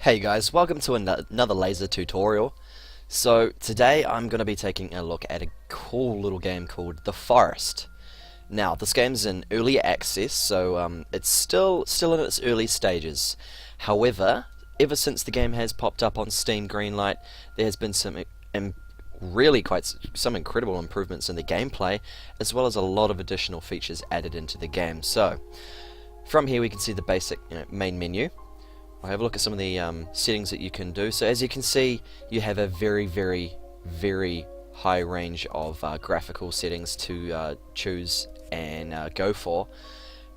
Hey guys, welcome to another Lazer tutorial. So today I'm going to be taking a look at a cool little game called The Forest. Now this game's in early access, so it's still in its early stages. However, ever since the game has popped up on Steam Greenlight, there has been some incredible improvements in the gameplay, as well as a lot of additional features added into the game. So from here we can see the basic main menu. I'll have a look at some of the settings that you can do. So as you can see, you have a very high range of graphical settings to choose and go for.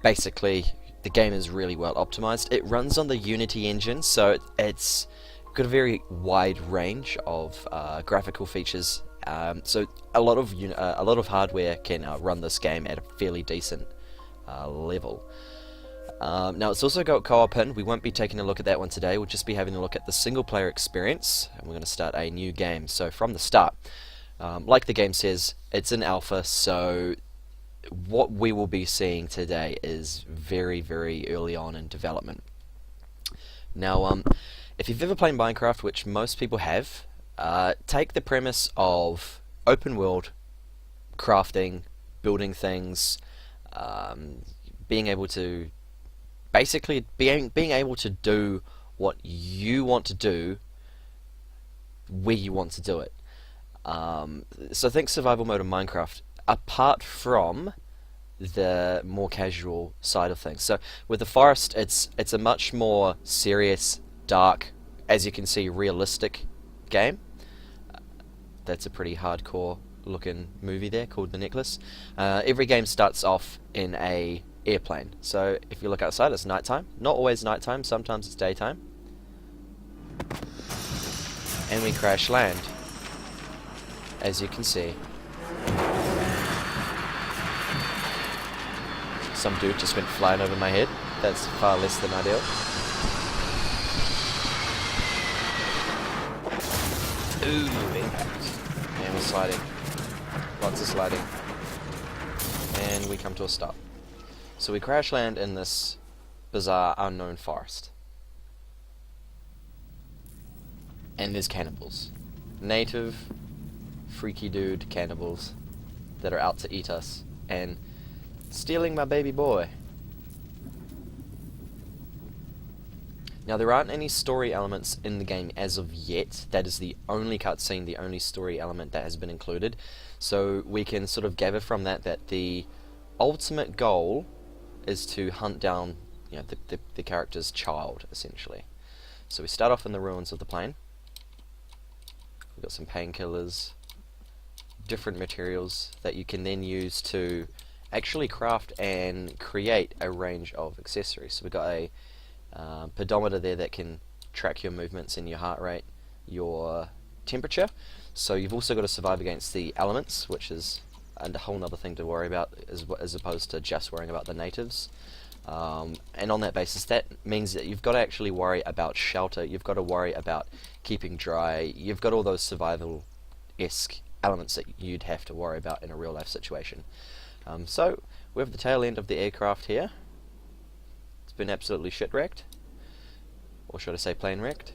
Basically, the game is really well optimized. It runs on the Unity engine, so it's got a very wide range of graphical features. So a lot of hardware can run this game at a fairly decent level. Now it's also got co-op in. We won't be taking a look at that one today. We'll just be having a look at the single player experience, and we're going to start a new game. So from the start, like the game says, it's in alpha, so what we will be seeing today is very early on in development. Now if you've ever played Minecraft, which most people have, take the premise of open world crafting, building things, being able to being able to do what you want to do where you want to do it. So think survival mode of Minecraft, apart from the more casual side of things. So with the forest, it's a much more serious, dark, as you can see, realistic game. That's a pretty hardcore looking movie there called The Necklace. Every game starts off in a airplane. So if you look outside, it's nighttime. Not always nighttime, sometimes it's daytime. And we crash land, as you can see. Some dude just went flying over my head. That's far less than ideal. Ooh, impact. And we're sliding. Lots of sliding. And we come to a stop. So we crash land in this bizarre, unknown forest. And there's cannibals. Native, freaky dude cannibals that are out to eat us and stealing my baby boy. Now there aren't any story elements in the game as of yet. That is the only cutscene, the only story element that has been included. So we can sort of gather from that the ultimate goal is to hunt down, the character's child, essentially. So we start off in the ruins of the plane. We've got some painkillers, different materials that you can then use to actually craft and create a range of accessories. So we've got a pedometer there that can track your movements and your heart rate, your temperature. So you've also got to survive against the elements, which is a whole other thing to worry about, as opposed to just worrying about the natives. And on that basis, that means that you've got to actually worry about shelter, you've got to worry about keeping dry, you've got all those survival-esque elements that you'd have to worry about in a real-life situation. So we have the tail end of the aircraft here. It's been absolutely shit-wrecked, or should I say plane-wrecked.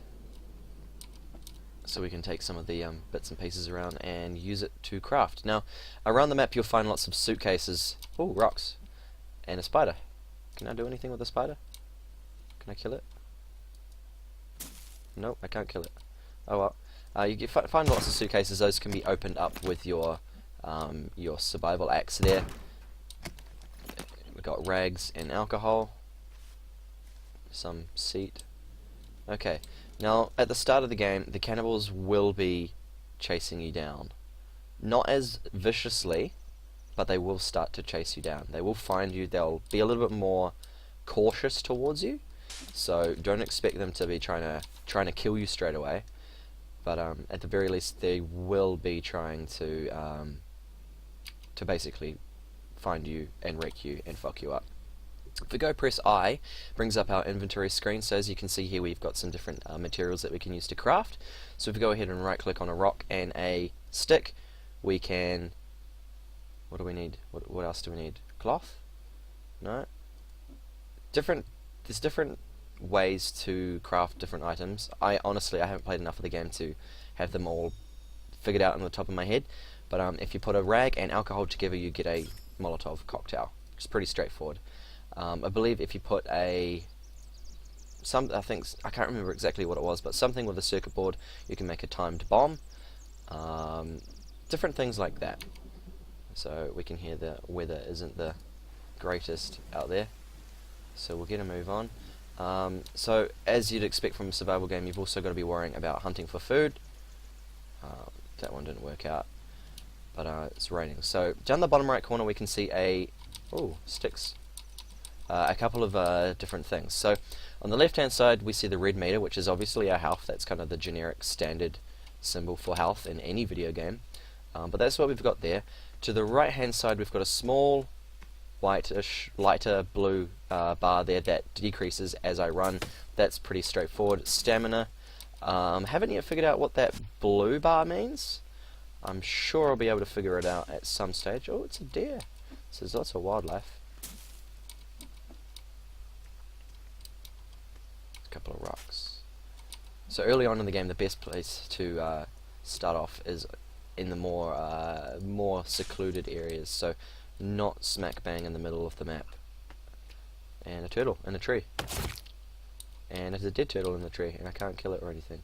So we can take some of the bits and pieces around and use it to craft. Now, around the map you'll find lots of suitcases, rocks, and a spider. Can I do anything with a spider? Can I kill it? Nope, I can't kill it. Oh well. You find lots of suitcases. Those can be opened up with your survival axe there. We've got rags and alcohol. Some seat. Okay. Now, at the start of the game, the cannibals will be chasing you down. Not as viciously, but they will start to chase you down. They will find you, they'll be a little bit more cautious towards you, so don't expect them to be trying to kill you straight away, but at the very least they will be trying to basically find you and wreck you and fuck you up. If we go press I, brings up our inventory screen. So as you can see here, we've got some different materials that we can use to craft. So if we go ahead and right click on a rock and a stick, we can, what do we need? What else do we need? Cloth? No? There's different ways to craft different items. I haven't played enough of the game to have them all figured out on the top of my head, but if you put a rag and alcohol together, you get a Molotov cocktail. It's pretty straightforward. I believe if you put I can't remember exactly what it was, but something with a circuit board, you can make a timed bomb. Different things like that. So we can hear the weather isn't the greatest out there, so we'll get a move on. So as you'd expect from a survival game, you've also got to be worrying about hunting for food. That one didn't work out, but it's raining. So down the bottom right corner we can see sticks. A couple of different things. So on the left hand side we see the red meter, which is obviously our health. That's kind of the generic standard symbol for health in any video game, but that's what we've got there. To the right hand side we've got a small whitish lighter blue bar there that decreases as I run. That's pretty straightforward. Stamina, haven't yet figured out what that blue bar means. I'm sure I'll be able to figure it out at some stage. Oh, it's a deer. So there's lots of wildlife. A couple of rocks. So early on in the game, the best place to start off is in the more secluded areas. So not smack bang in the middle of the map. And a turtle in a tree. And there's a dead turtle in the tree, and I can't kill it or anything.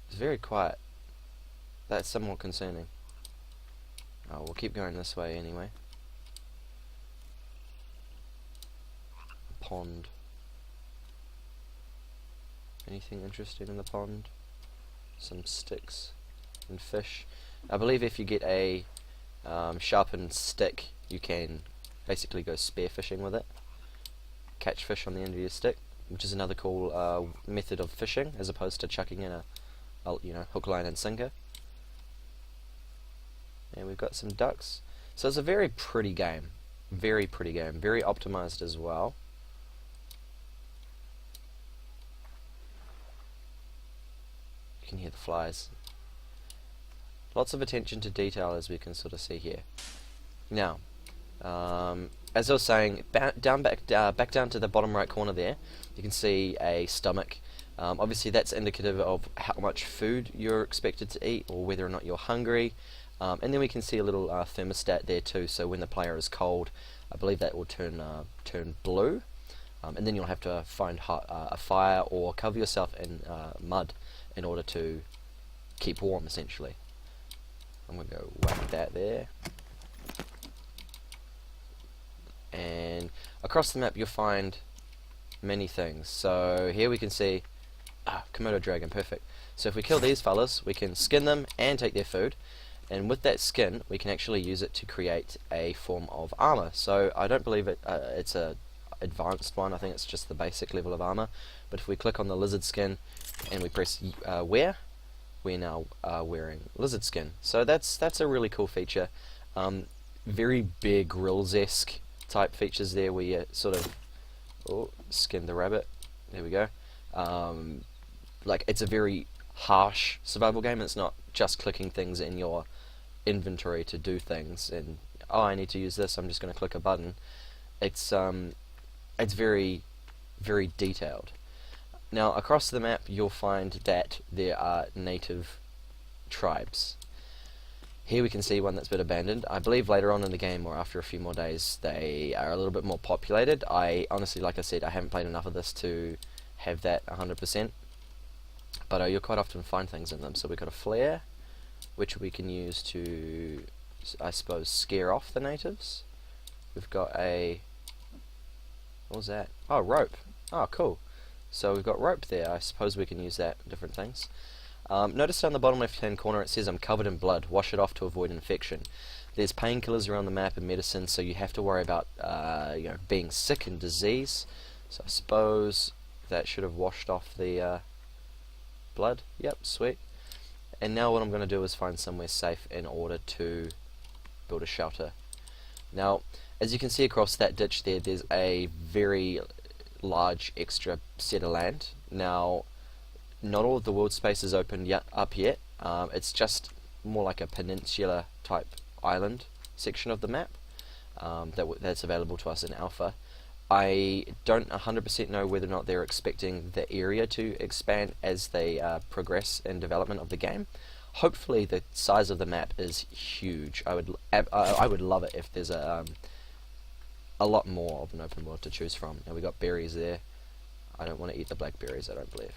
It's very quiet. That's somewhat concerning. Oh, we'll keep going this way anyway. Pond. Anything interesting in the pond? Some sticks and fish. I believe if you get a sharpened stick, you can basically go spear fishing with it. Catch fish on the end of your stick, which is another cool method of fishing, as opposed to chucking in a hook, line and sinker. And we've got some ducks. So it's a very pretty game. Very pretty game. Very optimized as well. You can hear the flies. Lots of attention to detail, as we can sort of see here. Now, as I was saying, back down to the bottom right corner there, you can see a stomach. Obviously that's indicative of how much food you're expected to eat, or whether or not you're hungry. And then we can see a little thermostat there too, so when the player is cold, I believe that will turn blue. And then you'll have to find a fire or cover yourself in mud in order to keep warm, essentially. I'm going to go whack that there. And across the map you'll find many things. So here we can see Komodo dragon, perfect. So if we kill these fellas, we can skin them and take their food, and with that skin we can actually use it to create a form of armor. So I don't believe it's a advanced one, I think it's just the basic level of armor, but if we click on the lizard skin and we press wear, we're now wearing lizard skin. So that's a really cool feature. Very Bear Grylls-esque type features there, where you sort of skin the rabbit. There we go. Like, it's a very harsh survival game. It's not just clicking things in your inventory to do things and I need to use this, I'm just going to click a button. It's very, very detailed. Now across the map you'll find that there are native tribes. Here we can see one that's been abandoned. I believe later on in the game, or after a few more days, they are a little bit more populated. I honestly, like I said, I haven't played enough of this to have that 100%, but you'll quite often find things in them. So we've got a flare, which we can use to, I suppose, scare off the natives. We've got a, what was that? Oh, rope. Oh, cool. So we've got rope there. I suppose we can use that in different things. Notice down the bottom left hand corner it says I'm covered in blood, wash it off to avoid infection. There's painkillers around the map and medicine, so you have to worry about being sick and disease. So I suppose that should have washed off the blood. Yep, sweet. And now what I'm going to do is find somewhere safe in order to build a shelter. Now, as you can see across that ditch there, there's a very large extra set of land. Now, not all of the world space is opened up yet. It's just more like a peninsula type island section of the map. that's available to us in alpha. I don't 100% know whether or not they're expecting the area to expand as they progress in development of the game. Hopefully the size of the map is huge. I would love it if there's a lot more of an open world to choose from. And we got berries there. I don't want to eat the blackberries, I don't believe.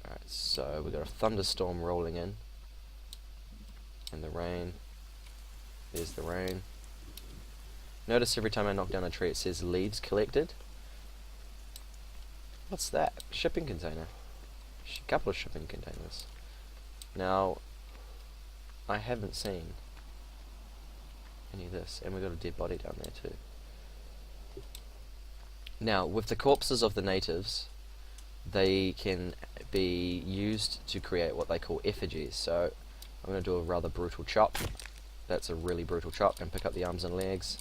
Alright, so we got a thunderstorm rolling in. And the rain. There's the rain. Notice every time I knock down a tree it says leaves collected. What's that? Shipping container. A couple of shipping containers. Now, I haven't seen any of this, and we've got a dead body down there too. Now, with the corpses of the natives, they can be used to create what they call effigies. So, I'm going to do a rather brutal chop. That's a really brutal chop, and pick up the arms and legs.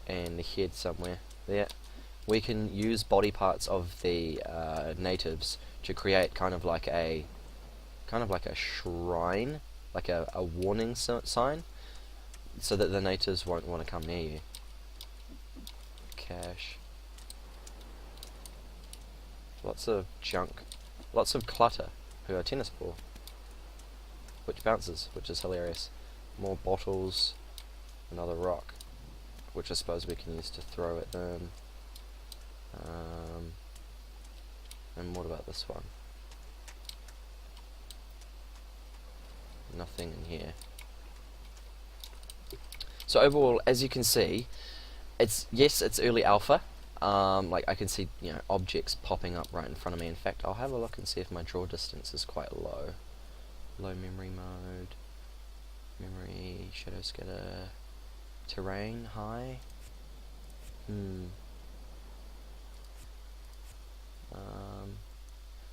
And the head somewhere there. We can use body parts of the natives to create kind of like a shrine, like a warning sign, so that the natives won't want to come near you. Cash. Lots of junk. Lots of clutter. We got a tennis ball, which bounces, which is hilarious. More bottles. Another rock, which I suppose we can use to throw at them. And what about this one? Nothing in here. So overall, as you can see, it's early alpha. Like I can see, objects popping up right in front of me. In fact, I'll have a look and see if my draw distance is quite low. Low memory mode. Memory, shadow scatter. Terrain, high.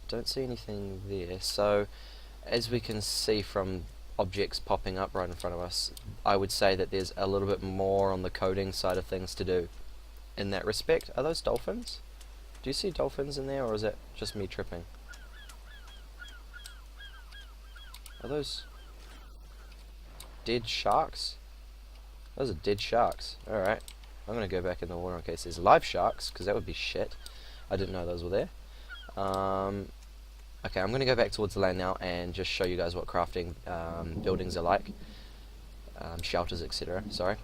Don't see anything there. So, as we can see from objects popping up right in front of us, I would say that there's a little bit more on the coding side of things to do in that respect. Are those dolphins? Do you see dolphins in there, or is it just me tripping? Are those dead sharks? Those are dead sharks. Alright. I'm going to go back in the water in case there's live sharks, because that would be shit. I didn't know those were there. Okay, I'm going to go back towards the land now and just show you guys what crafting buildings are like. Shelters, etc. Sorry.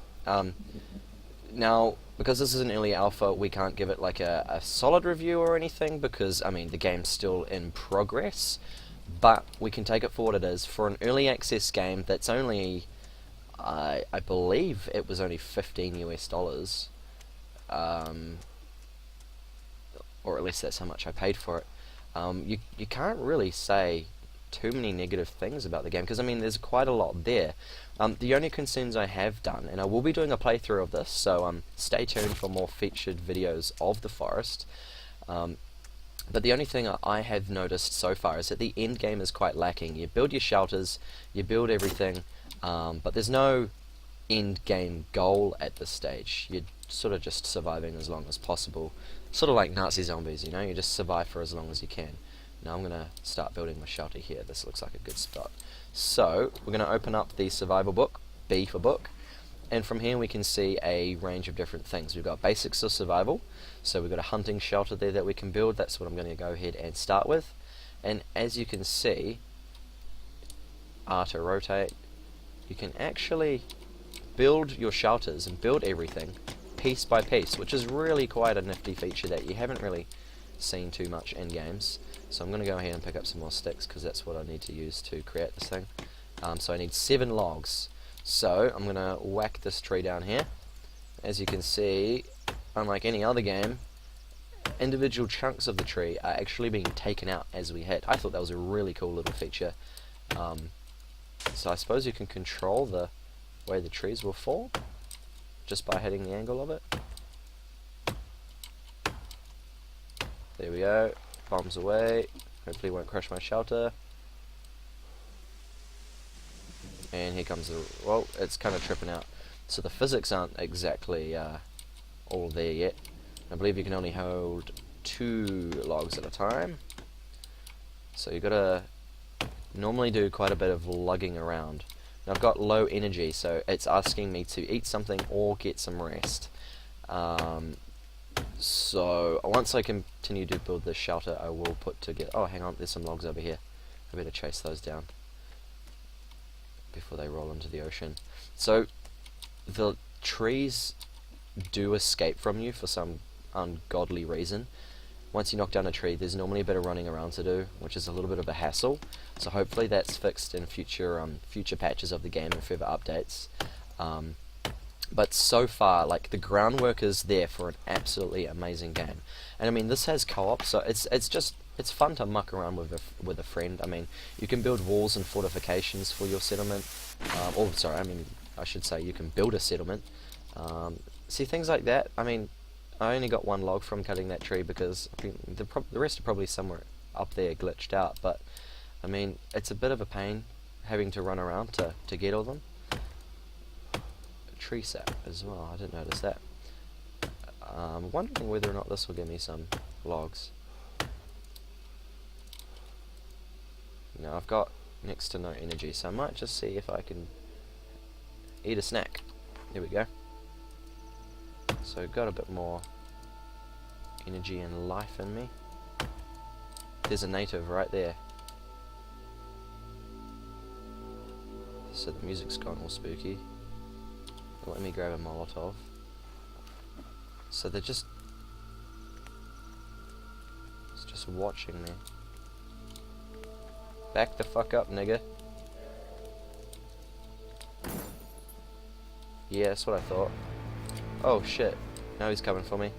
Now, because this is an early alpha, we can't give it like a solid review or anything, because, I mean, the game's still in progress. But we can take it for what it is. For an early access game that's only... I believe it was only $15 US, or at least that's how much I paid for it. You can't really say too many negative things about the game, because I mean there's quite a lot there. The only concerns I have done, and I will be doing a playthrough of this, so stay tuned for more featured videos of the forest. But the only thing I have noticed so far is that the end game is quite lacking. You build your shelters, you build everything, but there's no end game goal at this stage. You're sort of just surviving as long as possible. Sort of like Nazi zombies, you just survive for as long as you can. Now I'm going to start building my shelter here. This looks like a good spot. So, we're going to open up the survival book, B for book, and from here we can see a range of different things. We've got basics of survival, so we've got a hunting shelter there that we can build. That's what I'm going to go ahead and start with. And as you can see, R to rotate, you can actually build your shelters and build everything piece by piece, which is really quite a nifty feature that you haven't really seen too much in games. So I'm going to go ahead and pick up some more sticks, because that's what I need to use to create this thing. So I need 7 logs. So I'm going to whack this tree down here. As you can see, unlike any other game, individual chunks of the tree are actually being taken out as we hit. I thought that was a really cool little feature. So I suppose you can control the way the trees will fall just by hitting the angle of it. There we go. Bombs away. Hopefully it won't crush my shelter. And here comes the... well, it's kind of tripping out. So the physics aren't exactly all there yet. I believe you can only hold 2 logs at a time. So you've got to normally do quite a bit of lugging around. Now I've got low energy, so it's asking me to eat something or get some rest. So once I continue to build this shelter, I will put together... Oh, hang on, there's some logs over here. I better chase those down before they roll into the ocean. So the trees do escape from you for some ungodly reason. Once you knock down a tree, there's normally a bit of running around to do, which is a little bit of a hassle. So hopefully that's fixed in future patches of the game and further updates. But so far, like, the groundwork is there for an absolutely amazing game. And I mean, this has co-op, so it's fun to muck around with a friend. I mean, you can build walls and fortifications for your settlement. I should say you can build a settlement. See, things like that. I mean, I only got one log from cutting that tree because I think the rest are probably somewhere up there glitched out. But I mean, it's a bit of a pain having to run around to get all them. Tree sap as well, I didn't notice that. I'm wondering whether or not this will give me some logs. Now I've got next to no energy, so I might just see if I can eat a snack. There we go. So got a bit more energy and life in me. There's a native right there. So the music's gone all spooky. Let me grab a Molotov. So they're just watching me. Back the fuck up, nigga. Yeah, that's what I thought. Oh shit. Now he's coming for me.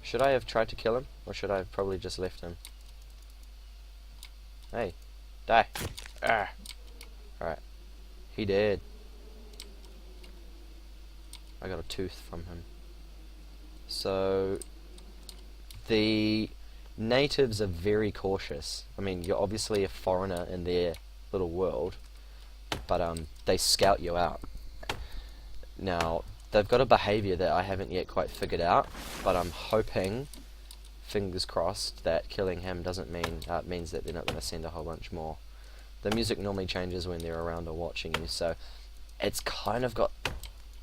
Should I have tried to kill him? Or should I have probably just left him? Hey. Die. Ah. Alright. He did. I got a tooth from him. So the natives are very cautious. I mean, you're obviously a foreigner in their little world, but they scout you out. Now, they've got a behaviour that I haven't yet quite figured out, but I'm hoping, fingers crossed, that killing him doesn't means that they're not going to send a whole bunch more. The music normally changes when they're around or watching you, so it's kind of got,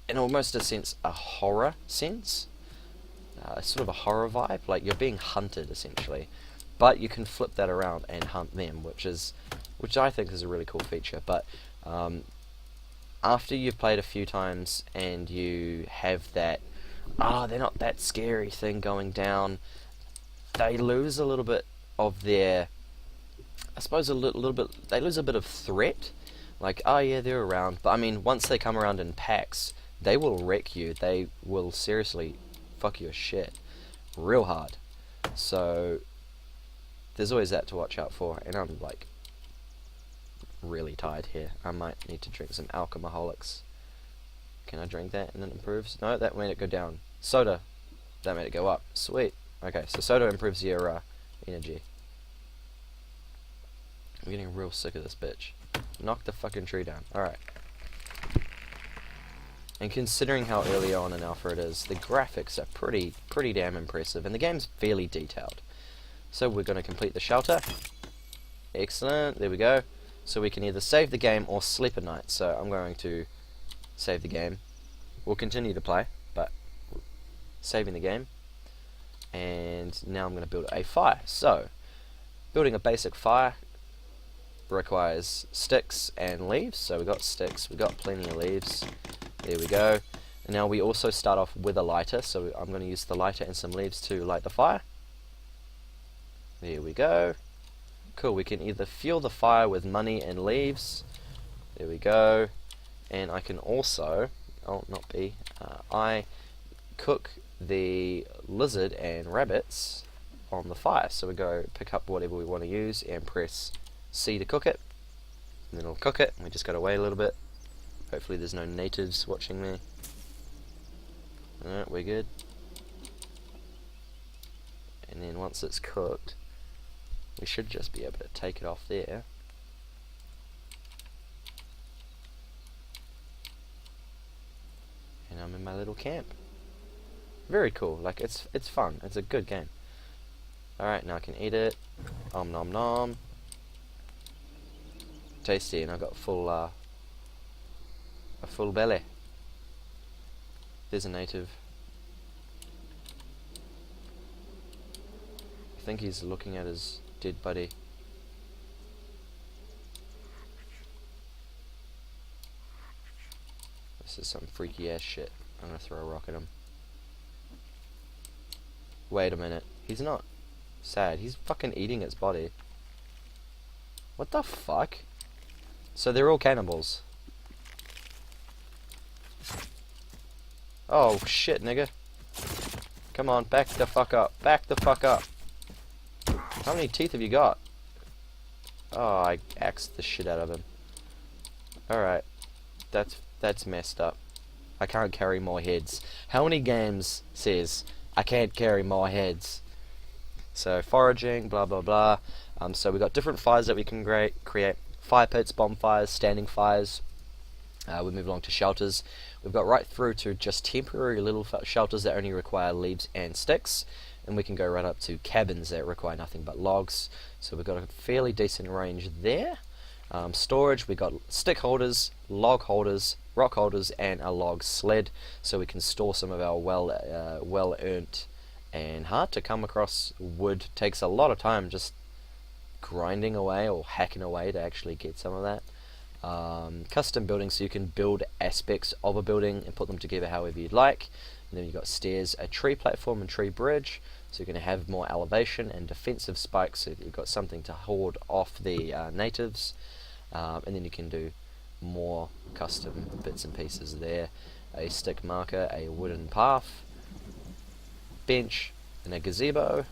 in almost a sense, a horror sense. Sort of a horror vibe, like you're being hunted essentially, but you can flip that around and hunt them, which I think is a really cool feature. But after you've played a few times and you have that they're not that scary thing going down, they lose a little bit of their, I suppose, they lose a bit of threat. Like, oh yeah, they're around, but I mean, once they come around in packs, they will wreck you. They will seriously fuck your shit real hard. So there's always that to watch out for. And I'm like really tired here. I might need to drink some alcoholics. Can I drink that and it improves? No, that made it go down. Soda, that made it go up. Sweet. Okay, so soda improves your energy. I'm getting real sick of this bitch. Knock the fucking tree down. Alright. And considering how early on in alpha it is, the graphics are pretty damn impressive, and the game's fairly detailed. So we're going to complete the shelter. Excellent, there we go. So we can either save the game or sleep at night. So I'm going to save the game. We'll continue to play, but saving the game. And now I'm going to build a fire. So, building a basic fire requires sticks and leaves. So we got sticks, we got plenty of leaves. There we go. And now we also start off with a lighter, so I'm going to use the lighter and some leaves to light the fire. There we go. Cool, we can either fuel the fire with money and leaves. There we go. And I can also, I cook the lizard and rabbits on the fire. So we go pick up whatever we want to use and press C to cook it. And then it'll cook it. We just got to wait a little bit. Hopefully there's no natives watching me. Alright, we're good. And then once it's cooked, we should just be able to take it off there. And I'm in my little camp. Very cool, like it's fun, it's a good game. Alright, now I can eat it. Om nom nom. Tasty, and I've got full a full belly. There's a native. I think he's looking at his dead buddy. This is some freaky ass shit. I'm gonna throw a rock at him. Wait a minute. He's not sad. He's fucking eating its body. What the fuck? So they're all cannibals. Oh shit, nigga. Come on, back the fuck up. Back the fuck up. How many teeth have you got? Oh, I axed the shit out of him. Alright. That's messed up. I can't carry more heads. How many games says I can't carry more heads? So foraging, blah blah blah. So we've got different fires that we can create. Fire pits, bonfires, standing fires. We move along to shelters. We've got right through to just temporary little shelters that only require leaves and sticks. And we can go right up to cabins that require nothing but logs. So we've got a fairly decent range there. Storage, we've got stick holders, log holders, rock holders, and a log sled. So we can store some of our well-earned and hard to come across wood. Takes a lot of time just grinding away or hacking away to actually get some of that. Custom building, so you can build aspects of a building and put them together however you'd like. And then you've got stairs, a tree platform and tree bridge, so you're going to have more elevation and defensive spikes, so you've got something to hold off the natives. And then you can do more custom bits and pieces there. A stick marker, a wooden path, bench, and a gazebo.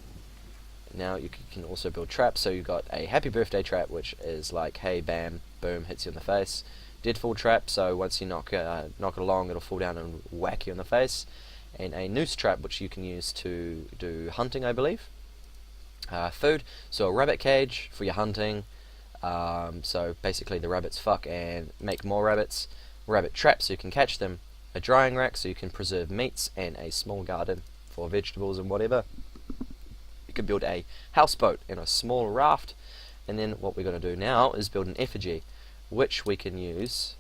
Now you can also build traps, so you've got a happy birthday trap, which is like, hey, bam, boom, hits you in the face. Deadfall trap, so once you knock it along, it'll fall down and whack you in the face. And a noose trap, which you can use to do hunting, I believe. Food, so a rabbit cage for your hunting. So basically the rabbits fuck and make more rabbits. Rabbit trap, so you can catch them. A drying rack, so you can preserve meats. And a small garden for vegetables and whatever. You can build a houseboat and a small raft. And then what we're going to do now is build an effigy, which we can use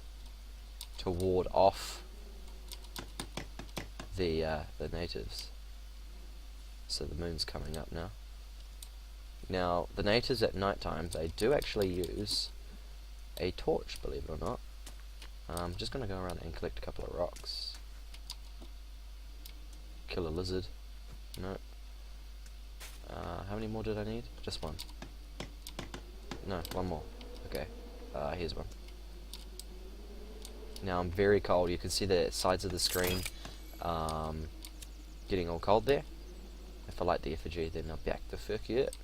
to ward off the natives. So the moon's coming up now. Now the natives at night time, they do actually use a torch, believe it or not. I'm just going to go around and collect a couple of rocks. Kill a lizard. No. How many more did I need? Just one. No, one more. Okay. Here's one. Now I'm very cold. You can see the sides of the screen getting all cold there. If I light the effigy, then I'll back the fuck it.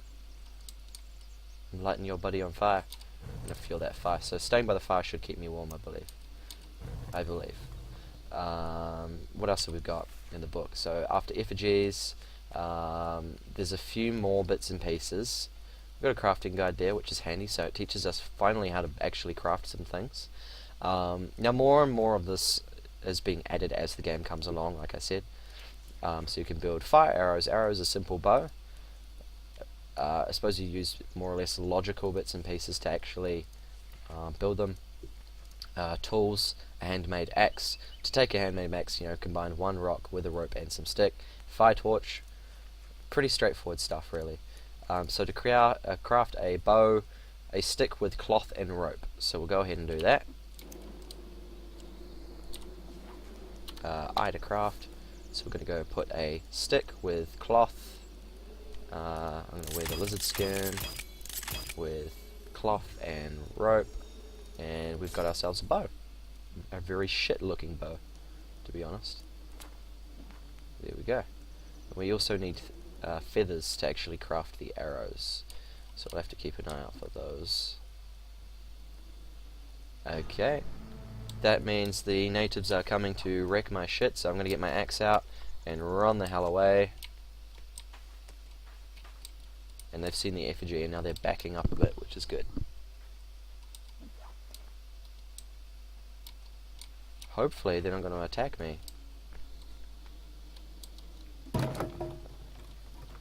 I'm lighting your buddy on fire. I'm gonna feel that fire. So staying by the fire should keep me warm, I believe. What else have we got in the book? So after effigies, there's a few more bits and pieces. We've got a crafting guide there, which is handy, so it teaches us finally how to actually craft some things. Now more and more of this is being added as the game comes along, like I said. So you can build fire arrows. Arrows are a simple bow. I suppose you use more or less logical bits and pieces to actually build them. Tools, a handmade axe. To take a handmade axe, combine one rock with a rope and some stick. Fire torch. Pretty straightforward stuff, really. So to craft a bow, a stick with cloth and rope. So we'll go ahead and do that. I to craft. So we're going to go put a stick with cloth. I'm going to wear the lizard skin with cloth and rope. And we've got ourselves a bow. A very shit looking bow, to be honest. There we go. We also need feathers to actually craft the arrows. So we'll have to keep an eye out for those. Okay. That means the natives are coming to wreck my shit, so I'm going to get my axe out and run the hell away. And they've seen the effigy and now they're backing up a bit, which is good. Hopefully they're not going to attack me.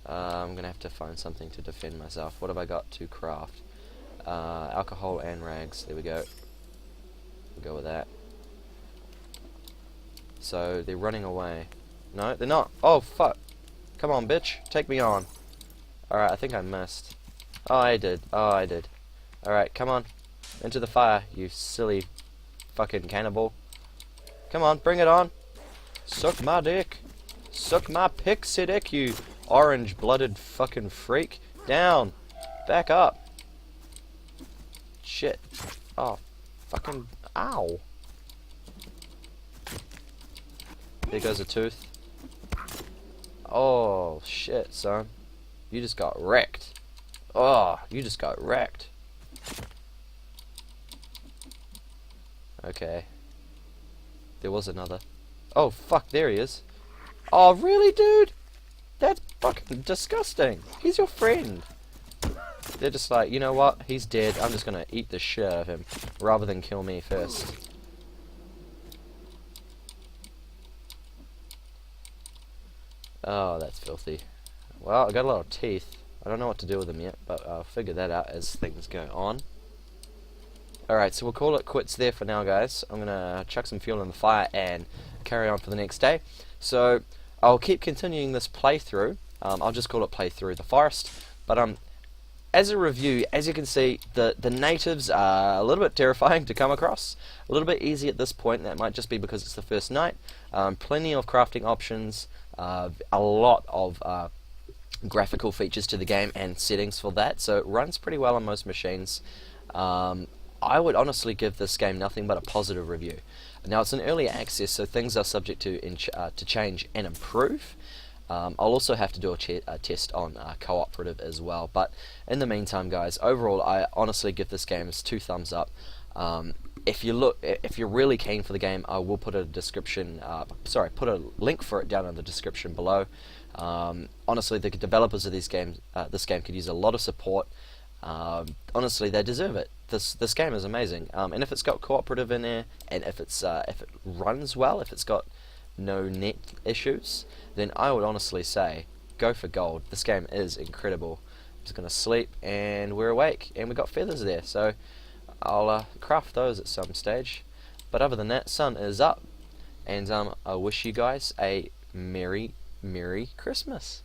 I'm going to have to find something to defend myself. What have I got to craft? Alcohol and rags. There we go. We'll go with that. So they're running away. No, they're not. Oh, fuck. Come on, bitch. Take me on. Alright, I think I missed. Oh, I did. Oh, I did. Alright, come on. Into the fire, you silly fucking cannibal. Come on, bring it on. Suck my dick. Suck my pixie dick, you orange-blooded fucking freak. Down. Back up. Shit. Oh, fucking... Ow. There goes a tooth. Oh, shit, son. You just got wrecked. Oh, you just got wrecked. Okay. There was another. Oh, fuck, there he is. Oh, really, dude? That's fucking disgusting. He's your friend. They're just like, you know what? He's dead. I'm just gonna eat the shit out of him, rather than kill me first. Oh, that's filthy. Well, I got a lot of teeth. I don't know what to do with them yet, but I'll figure that out as things go on. Alright, so we'll call it quits there for now, guys. I'm gonna chuck some fuel in the fire and carry on for the next day. So, I'll keep continuing this playthrough. I'll just call it Playthrough the Forest. But, as a review, as you can see, the natives are a little bit terrifying to come across. A little bit easy at this point. That might just be because it's the first night. Plenty of crafting options. A lot of graphical features to the game and settings for that. So it runs pretty well on most machines. I would honestly give this game nothing but a positive review. Now it's an early access, so things are subject to change and improve. I'll also have to do a test on cooperative as well. But in the meantime, guys, overall, I honestly give this game 2 thumbs up. If you're really keen for the game, I will put a description. Put a link for it down in the description below. Honestly, the developers of this game could use a lot of support. Honestly, they deserve it. This game is amazing, and if it's got cooperative in there, and if it runs well, if it's got no net issues, then I would honestly say go for gold. This game is incredible. I'm just gonna sleep, and we're awake, and we got feathers there, so I'll craft those at some stage. But other than that, sun is up, and I wish you guys a Merry Christmas.